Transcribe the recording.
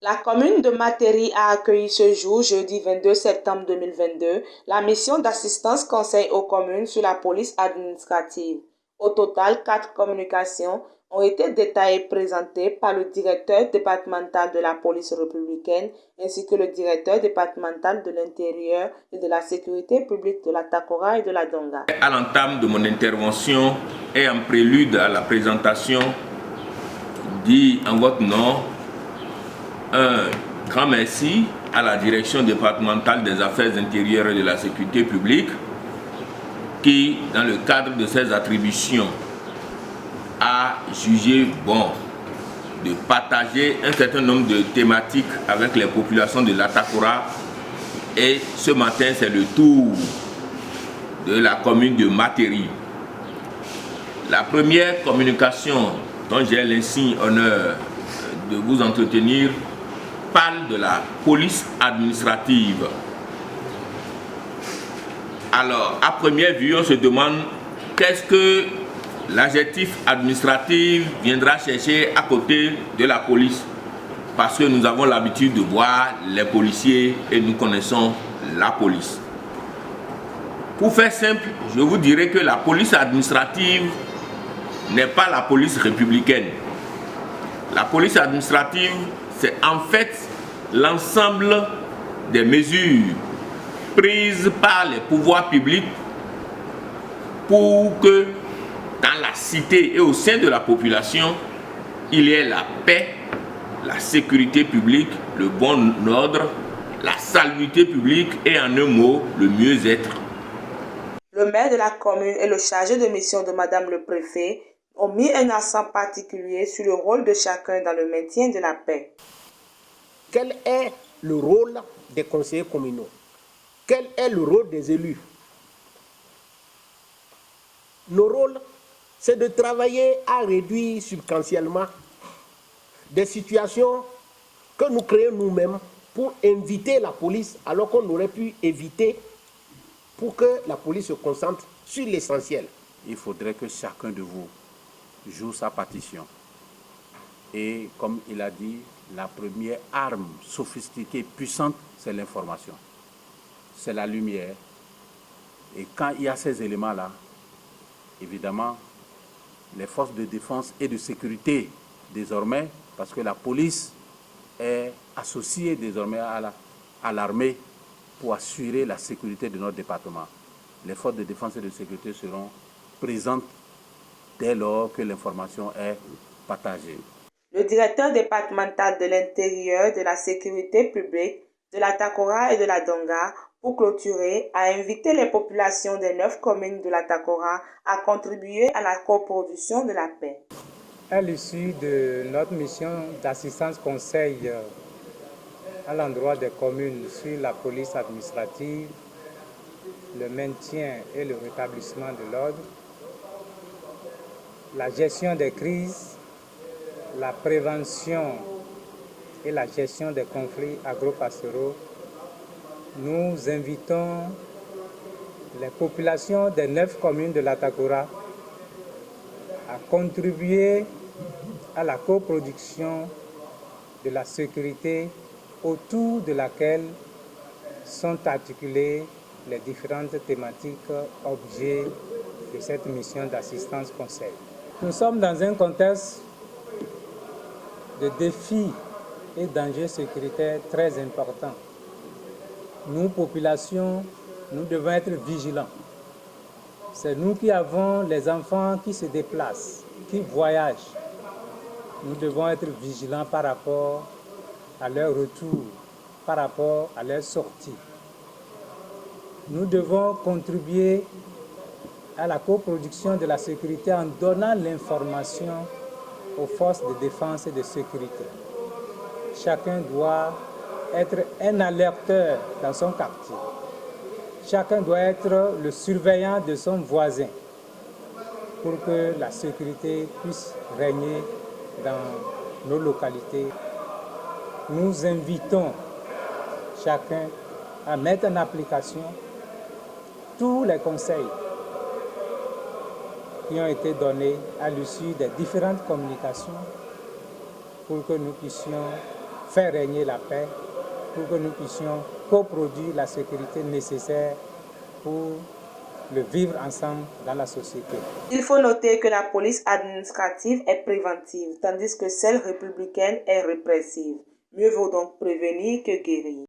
La commune de Materi a accueilli ce jour, jeudi 22 septembre 2022, la mission d'assistance conseil aux communes sur la police administrative. Au total, 4 communications ont été détaillées et présentées par le directeur départemental de la police républicaine ainsi que le directeur départemental de l'intérieur et de la sécurité publique de la Takora et de la Donga. À l'entame de mon intervention et en prélude à la présentation, dit en votre nom un grand merci à la direction départementale des affaires intérieures et de la sécurité publique qui, dans le cadre de ses attributions, a jugé bon de partager un certain nombre de thématiques avec les populations de l'Atakora. Et ce matin, c'est le tour de la commune de Materi. La première communication dont j'ai l'insigne honneur de vous entretenir parle de la police administrative. Alors, à première vue, on se demande qu'est-ce que l'adjectif administratif viendra chercher à côté de la police. Parce que nous avons l'habitude de voir les policiers et nous connaissons la police. Pour faire simple, je vous dirais que la police administrative n'est pas la police républicaine. La police administrative, c'est en fait l'ensemble des mesures prises par les pouvoirs publics pour que dans la cité et au sein de la population, il y ait la paix, la sécurité publique, le bon ordre, la salubrité publique et en un mot, le mieux-être. Le maire de la commune et le chargé de mission de Madame le préfet ont mis un accent particulier sur le rôle de chacun dans le maintien de la paix. Quel est le rôle des conseillers communaux? Quel est le rôle des élus? Le rôle, c'est de travailler à réduire substantiellement des situations que nous créons nous-mêmes pour inviter la police alors qu'on aurait pu éviter pour que la police se concentre sur l'essentiel. Il faudrait que chacun de vous joue sa partition. Et comme il a dit, la première arme sophistiquée, puissante, c'est l'information. C'est la lumière. Et quand il y a ces éléments-là, évidemment, les forces de défense et de sécurité, désormais, parce que la police est associée désormais à l'armée pour assurer la sécurité de notre département. Les forces de défense et de sécurité seront présentes dès lors que l'information est partagée. Le directeur départemental de l'intérieur, de la sécurité publique, de la Takora et de la Donga, pour clôturer, a invité les populations des 9 communes de la Takora à contribuer à la coproduction de la paix. À l'issue de notre mission d'assistance conseil à l'endroit des communes sur la police administrative, le maintien et le rétablissement de l'ordre, la gestion des crises, la prévention et la gestion des conflits agro-pastoraux, nous invitons les populations des 9 communes de la Takora à contribuer à la coproduction de la sécurité autour de laquelle sont articulées les différentes thématiques objets de cette mission d'assistance conseil. Nous sommes dans un contexte de défis et d'enjeux sécuritaires très importants. Nous, populations, nous devons être vigilants. C'est nous qui avons les enfants qui se déplacent, qui voyagent. Nous devons être vigilants par rapport à leur retour, par rapport à leur sortie. Nous devons contribuer à la coproduction de la sécurité en donnant l'information aux forces de défense et de sécurité. Chacun doit être un alerteur dans son quartier. Chacun doit être le surveillant de son voisin pour que la sécurité puisse régner dans nos localités. Nous invitons chacun à mettre en application tous les conseils qui ont été donnés à l'issue des différentes communications pour que nous puissions faire régner la paix, pour que nous puissions coproduire la sécurité nécessaire pour le vivre ensemble dans la société. Il faut noter que la police administrative est préventive, tandis que celle républicaine est répressive. Mieux vaut donc prévenir que guérir.